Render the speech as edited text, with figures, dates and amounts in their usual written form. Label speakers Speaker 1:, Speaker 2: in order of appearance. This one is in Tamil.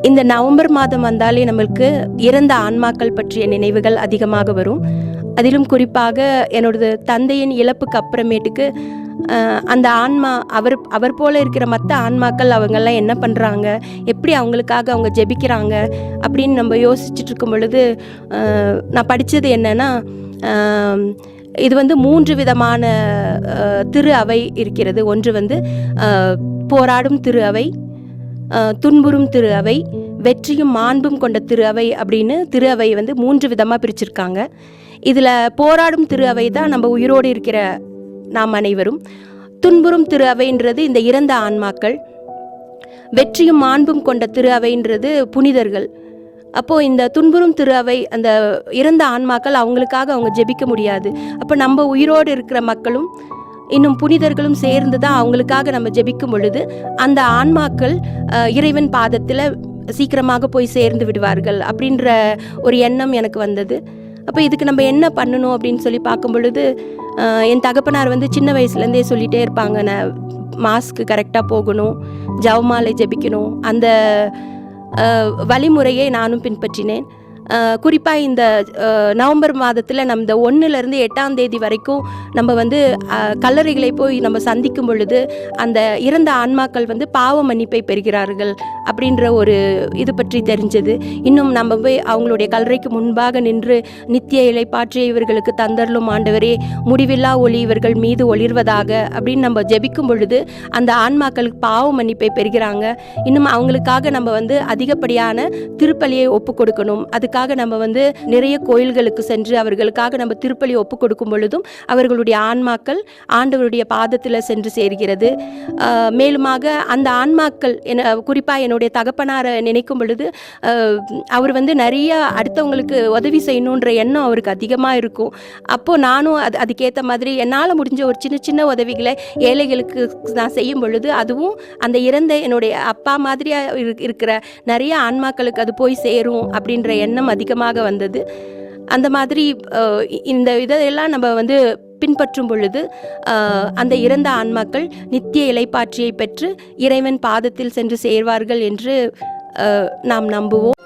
Speaker 1: இந்த நவம்பர் மாதம் வந்தாலே நம்மளுக்கு இறந்த ஆன்மாக்கள் பற்றிய நினைவுகள் அதிகமாக வரும். அதிலும் குறிப்பாக என்னோடது தந்தையின் இழப்புக்கு அப்புறமேட்டுக்கு அந்த ஆன்மா அவர் போல இருக்கிற மற்ற ஆன்மாக்கள் அவங்கெல்லாம் என்ன பண்ணுறாங்க, எப்படி அவங்களுக்காக அவங்க ஜெபிக்கிறாங்க அப்படின்னு நம்ம யோசிச்சுட்டு இருக்கும் பொழுது நான் படித்தது என்னென்னா, இது 3 விதமான திரு அவை இருக்கிறது. ஒன்று போராடும் திரு அவை, துன்புறும் திரு அவை, வெற்றியும் மாண்பும் கொண்ட திரு அவை அப்படின்னு திரு அவை 3 விதமாக பிரிச்சிருக்காங்க. இதில் போராடும் திரு அவை தான் நம்ம உயிரோடு இருக்கிற நாம் அனைவரும். துன்புறும் திரு அவைன்றது இந்த இறந்த ஆன்மாக்கள். வெற்றியும் மாண்பும் கொண்ட திரு அவைன்றது புனிதர்கள். அப்போது இந்த துன்புறும் திரு அவை அந்த இறந்த ஆன்மாக்கள் அவங்களுக்காக அவங்க ஜெபிக்க முடியாது. அப்போ நம்ம உயிரோடு இருக்கிற மக்களும் இன்னும் புனிதர்களும் சேர்ந்து தான் அவங்களுக்காக நம்ம ஜெபிக்கும் பொழுது அந்த ஆன்மாக்கள் இறைவன் பாதத்தில் சீக்கிரமாக போய் சேர்ந்து விடுவார்கள் அப்படின்ற ஒரு எண்ணம் எனக்கு வந்தது. அப்போ இதுக்கு நம்ம என்ன பண்ணணும் அப்படின்னு சொல்லி பார்க்கும் பொழுது என் தகப்பனார் சின்ன வயசுலேருந்தே சொல்லிகிட்டே இருப்பாங்க, நான் மாஸ்க்கு கரெக்டாக போகணும், ஜவமாலை ஜெபிக்கணும். அந்த வழிமுறையை நானும் பின்பற்றினேன். குறிப்பாக இந்த நவம்பர் மாதத்தில் நம்ம இந்த 1லேருந்து 8ஆம் தேதி வரைக்கும் நம்ம கல்லறைகளை போய் நம்ம சந்திக்கும் பொழுது அந்த இறந்த ஆன்மாக்கள் பாவ மன்னிப்பை பெறுகிறார்கள் அப்படின்ற ஒரு இது பற்றி தெரிஞ்சது. இன்னும் நம்ம போய் அவங்களுடைய கல்லறைக்கு முன்பாக நின்று நித்திய இளைப்பாற்றிய இவர்களுக்கு தந்தருளும் ஆண்டவரே, முடிவில்லா ஒளி இவர்கள் மீது ஒளிர்வதாக அப்படின்னு நம்ம ஜெபிக்கும் பொழுது அந்த ஆன்மாக்களுக்கு பாவ மன்னிப்பை பெறுகிறாங்க. இன்னும் அவங்களுக்காக நம்ம அதிகப்படியான திருப்பலியை ஒப்பு கொடுக்கணும். அதுக்காக நம்ம நிறைய கோயில்களுக்கு சென்று அவர்களுக்காக நம்ம திருப்பலி ஒப்பு கொடுக்கும் பொழுதும் அவர்களுடைய ஆன்மாக்கள் ஆண்டவருடைய பாதத்தில் சென்று சேர்கிறது. மேலுமாக அந்த ஆன்மாக்கள் குறிப்பாக என்னுடைய தகப்பனாரை நினைக்கும் பொழுது அவர் நிறைய அடுத்தவங்களுக்கு உதவி செய்யணுன்ற எண்ணம் அவருக்கு அதிகமாக இருக்கும். அப்போது நானும் அதுக்கேற்ற மாதிரி என்னால் முடிஞ்ச ஒரு சின்ன சின்ன உதவிகளை ஏழைகளுக்கு நான் செய்யும் பொழுது அதுவும் அந்த இறந்த என்னுடைய அப்பா மாதிரியாக இருக்கிற நிறைய ஆன்மாக்களுக்கு அது போய் சேரும் அப்படின்ற எண்ணம் அதிகமாக வந்தது. அந்த மாதிரி இந்த இதெல்லாம் நம்ம பின்பற்றும் பொழுது அந்த இறந்த ஆன்மாக்கள் நித்திய இளைப்பாற்றியை பெற்று இறைவன் பாதத்தில் சென்று சேர்வார்கள் என்று நாம் நம்புவோம்.